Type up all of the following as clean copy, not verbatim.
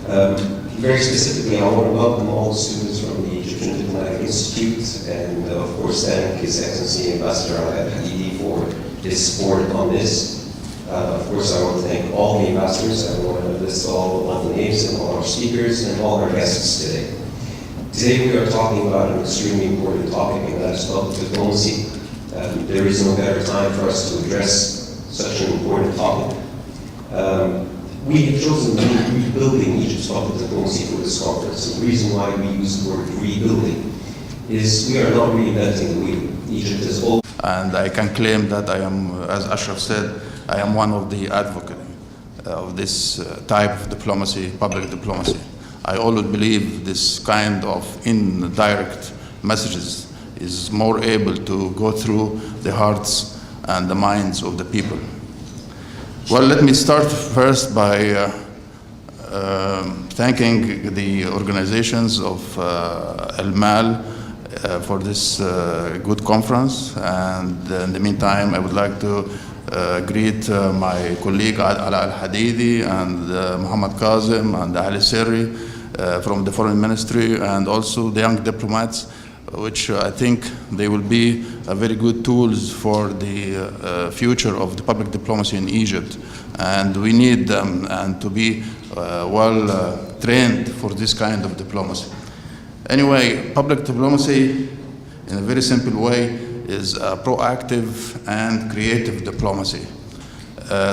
Very specifically, I want to welcome all the students from the Egyptian Diplomatic Institute, and of course thank His Excellency Ambassador Al-Hadidi for his support on this. Of course, I want to thank all the ambassadors. I want to list all the names and all our speakers and all our guests today. Today we are talking about an extremely important topic, and that is public diplomacy. There is no better time for us to address such an important topic. We have chosen rebuilding Egypt's public diplomacy for this conference. The reason why we use the word rebuilding is we are not reinventing the wheel. Egypt is old. And I can claim that I am, as Ashraf said, I am one of the advocates of this type of diplomacy, public diplomacy. I always believe this kind of indirect messages is more able to go through the hearts and the minds of the people. Well, let me start first by thanking the organizations of Al-Mal for this good conference. And in the meantime, I would like to greet my colleague Ala Al-Hadidi and Muhammad Kazim and Ali Sirri from the Foreign Ministry, and also the young diplomats, which I think they will be very good tools for the future of the public diplomacy in Egypt. And we need them and to be well trained for this kind of diplomacy. Anyway, public diplomacy, in a very simple way, is a proactive and creative diplomacy,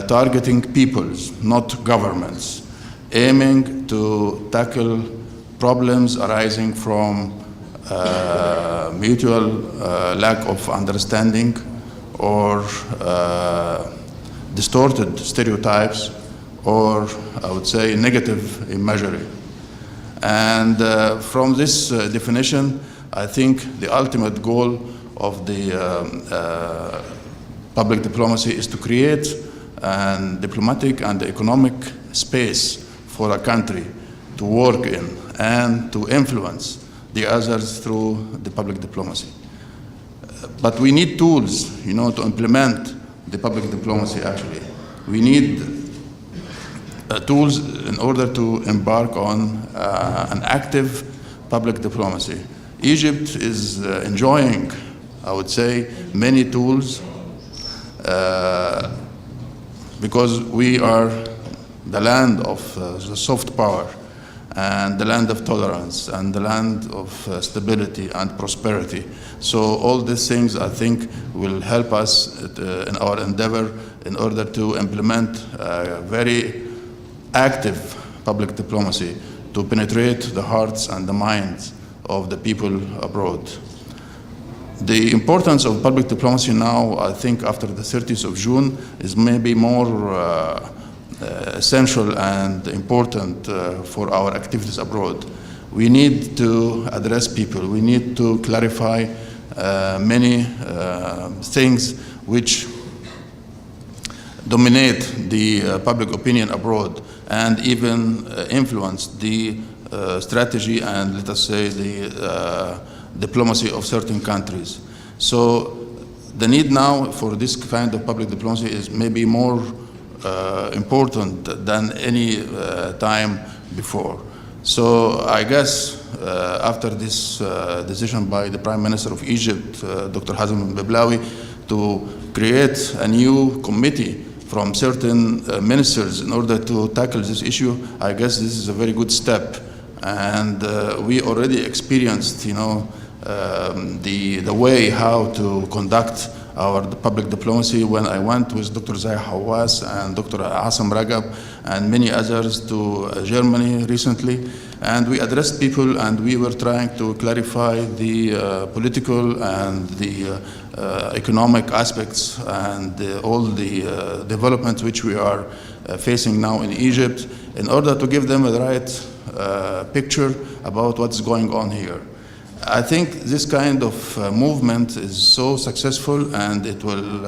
targeting peoples, not governments, aiming to tackle problems arising from mutual lack of understanding or distorted stereotypes, or I would say negative imagery. And from this definition, I think the ultimate goal of the public diplomacy is to create a diplomatic and economic space for a country to work in and to influence the others through the public diplomacy. But we need tools, to implement the public diplomacy actually. We need tools in order to embark on an active public diplomacy. Egypt is enjoying, I would say, many tools because we are the land of the soft power and the land of tolerance and the land of stability and prosperity. So all these things, I think, will help us in our endeavor in order to implement very active public diplomacy to penetrate the hearts and the minds of the people abroad. The importance of public diplomacy now, I think, after the 30th of June, is maybe more essential and important for our activities abroad. We need to address people. We need to clarify many things which dominate the public opinion abroad and even influence the strategy and, let us say, the diplomacy of certain countries. So the need now for this kind of public diplomacy is maybe more important than any time before. So I guess after this decision by the Prime Minister of Egypt, Dr. Hazem Biblawi, to create a new committee from certain ministers in order to tackle this issue, I guess this is a very good step. And we already experienced, the way how to conduct our public diplomacy when I went with Dr. Zahir Hawass and Dr. Hassan Ragab and many others to Germany recently. And we addressed people and we were trying to clarify the political and the economic aspects and all the developments which we are facing now in Egypt in order to give them the right picture about what's going on here. I think this kind of movement is so successful and it will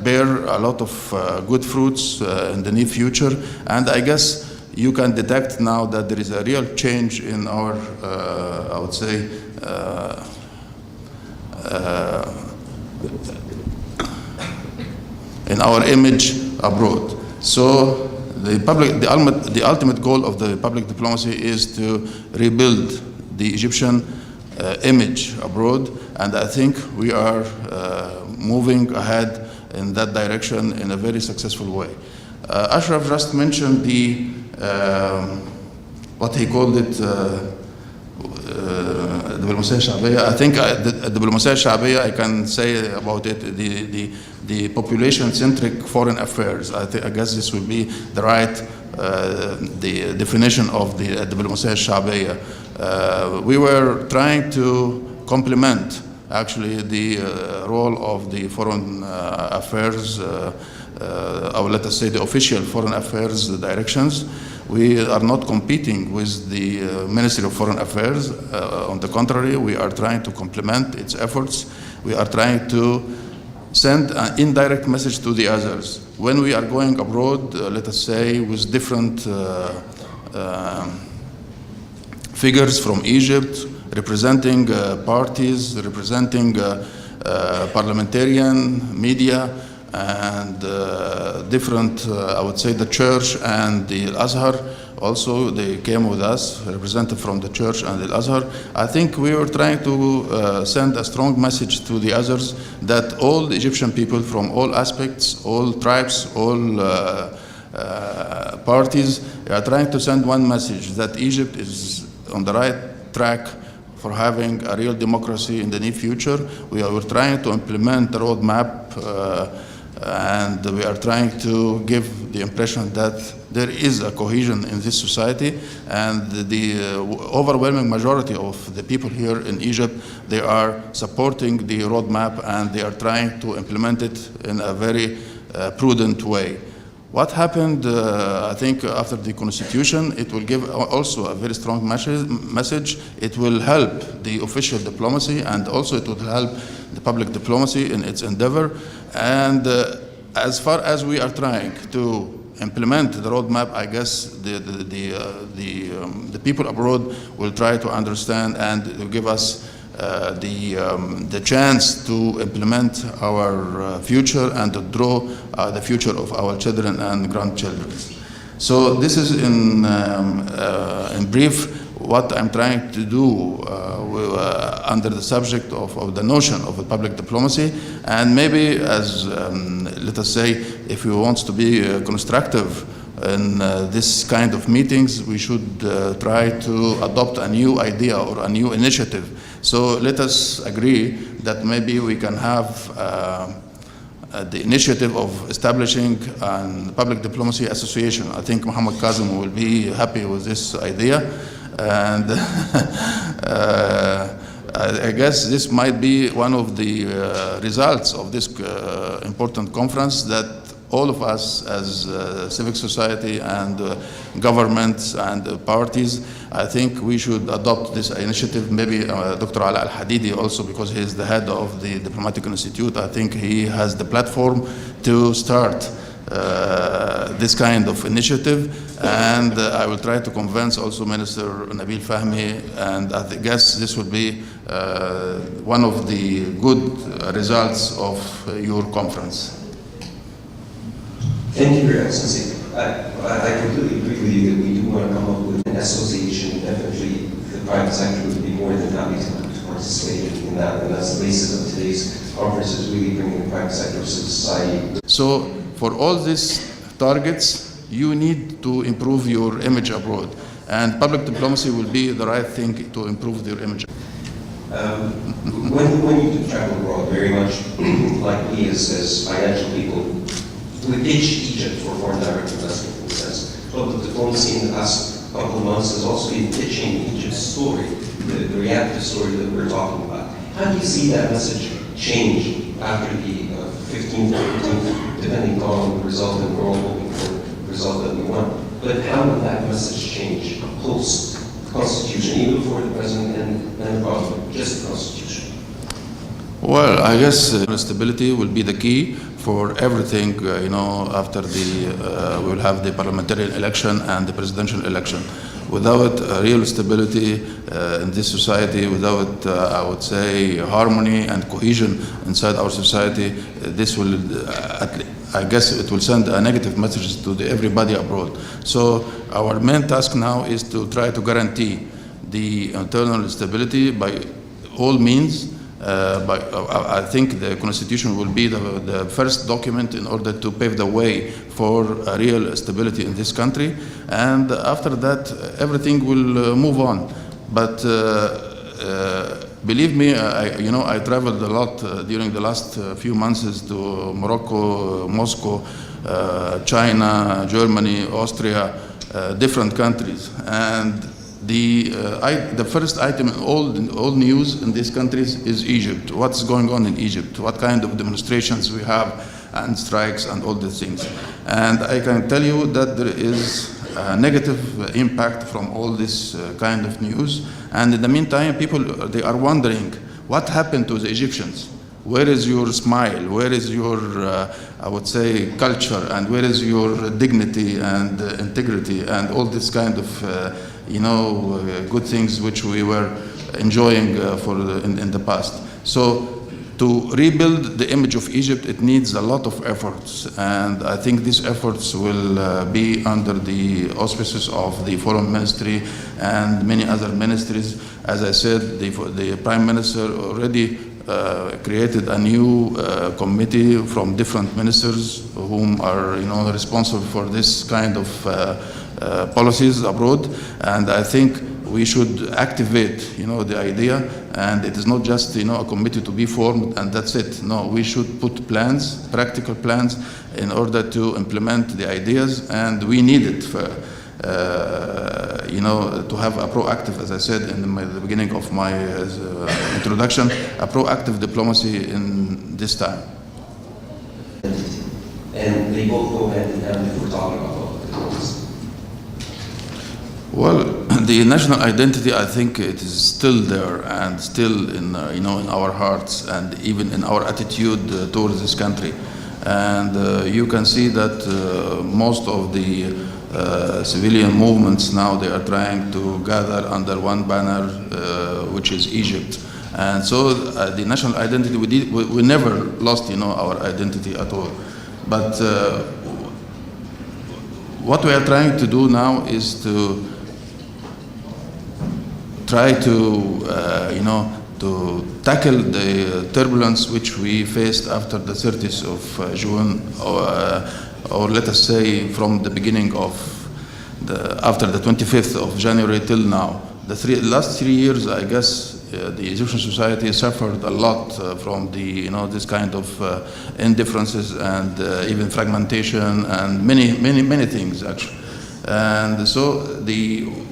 bear a lot of good fruits in the near future. And I guess you can detect now that there is a real change in our, I would say, in our image abroad. So the ultimate goal of the public diplomacy is to rebuild the Egyptian image abroad, and I think we are moving ahead in that direction in a very successful way. Ashraf just mentioned the what he called it الدبلوماسية الشعبية. I think the الدبلوماسية الشعبية, I can say about it, the population-centric foreign affairs. I guess this will be the right the definition of the الدبلوماسية الشعبية. We were trying to complement actually the role of the foreign affairs, or let us say the official foreign affairs directions. We are not competing with the Ministry of Foreign Affairs. On the contrary, we are trying to complement its efforts. We are trying to send an indirect message to the others. When we are going abroad, let us say, with different figures from Egypt, representing parties, representing parliamentarian, media, and different, I would say, the church and the Azhar. Also, they came with us, represented from the church and the Azhar. I think we were trying to send a strong message to the others that all the Egyptian people from all aspects, all tribes, all parties are trying to send one message, that Egypt is on the right track for having a real democracy in the near future. We are trying to implement the roadmap and we are trying to give the impression that there is a cohesion in this society, and the overwhelming majority of the people here in Egypt, they are supporting the roadmap and they are trying to implement it in a very prudent way. What happened, I think, after the constitution, it will give also a very strong message. It will help the official diplomacy, and also it will help the public diplomacy in its endeavor. And as far as we are trying to implement the roadmap, I guess the people abroad will try to understand and will give us the chance to implement our future and to draw the future of our children and grandchildren. So this is in brief what I'm trying to do under the subject of the notion of a public diplomacy. And maybe as, let us say, if we want to be constructive in this kind of meetings, we should try to adopt a new idea or a new initiative. So let us agree that maybe we can have the initiative of establishing a public diplomacy association. I think Muhammad Kazim will be happy with this idea. And I guess this might be one of the results of this important conference, that all of us as civic society and governments and parties, I think we should adopt this initiative. Maybe Dr. Ala Al-Hadidi also, because he is the head of the Diplomatic Institute, I think he has the platform to start this kind of initiative. And I will try to convince also Minister Nabil Fahmy, and I guess this will be one of the good results of your conference. Thank you, Your Excellency. I completely agree with you that we do want to come up with an association. Definitely, the private sector would be more than happy to participate in that, and that's the basis of today's conference, is really bringing the private sector to society. So, for all these targets, you need to improve your image abroad, and public diplomacy will be the right thing to improve your image. When you do travel abroad, very much like we as financial people, we pitch Egypt for foreign direct investment in a sense. Public diplomacy in the past couple of months has also been pitching Egypt's story, the reactive story that we're talking about. How do you see that message change after the 15th or 18th, depending on the result that we're all hoping for, the result that we want? But how will that message change post Constitution, even before the President and the Parliament, just the Constitution? Well, I guess stability will be the key for everything, after we will have the parliamentary election and the presidential election. without real stability in this society, without, I would say, harmony and cohesion inside our society, this will, I guess, it will send a negative message to everybody abroad. So our main task now is to try to guarantee the internal stability by all means. I think the Constitution will be the first document in order to pave the way for a real stability in this country, and after that everything will move on. But believe me, I traveled a lot during the last few months to Morocco, Moscow, China, Germany, Austria, different countries, and the first item in all news in these countries is Egypt. What's going on in Egypt? What kind of demonstrations we have and strikes and all these things. And I can tell you that there is a negative impact from all this kind of news. And in the meantime, people, they are wondering what happened to the Egyptians. Where is your smile? Where is your, I would say, culture? And where is your dignity and integrity and all this kind of good things which we were enjoying in the past. So to rebuild the image of Egypt, it needs a lot of efforts, and I think these efforts will be under the auspices of the Foreign Ministry and many other ministries. As I said, the Prime Minister already created a new committee from different ministers whom are responsible for this kind of policies abroad, and I think we should activate the idea, and it is not just a committee to be formed and that's it. No, we should put plans, practical plans, in order to implement the ideas, and we need it for, to have a proactive, as I said in the beginning of my introduction, a proactive diplomacy in this time. And they both go hand in hand if we're talking about diplomacy. Well, the national identity, I think it is still there and still in our hearts and even in our attitude towards this country. And you can see that most of the civilian movements now, they are trying to gather under one banner, which is Egypt. And so the national identity, we never lost our identity at all. But what we are trying to do now is to try to, to tackle the turbulence which we faced after the 30th of June, or let us say from the beginning of after the 25th of January till now. The last 3 years, I guess, the Egyptian society suffered a lot from the, this kind of indifferences and even fragmentation and many things actually. And so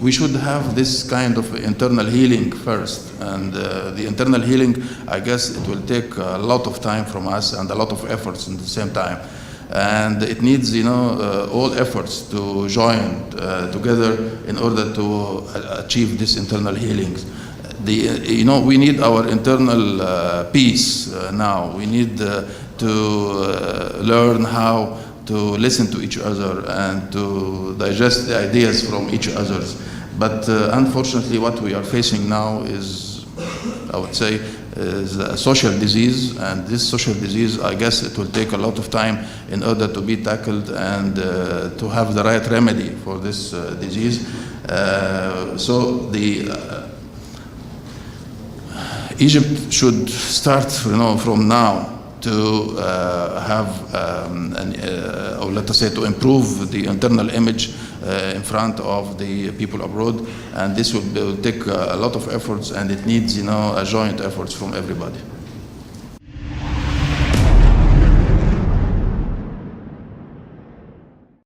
we should have this kind of internal healing first. And the internal healing, I guess it will take a lot of time from us and a lot of efforts at the same time. And it needs, all efforts to join together in order to achieve this internal healing. We need our internal peace now. We need to learn how to listen to each other and to digest the ideas from each other. But unfortunately, what we are facing now is, I would say, is a social disease, and this social disease, I guess it will take a lot of time in order to be tackled and to have the right remedy for this disease. So Egypt should start, from now to have, or let us say, to improve the internal image in front of the people abroad, and this will take a lot of efforts, and it needs, a joint efforts from everybody.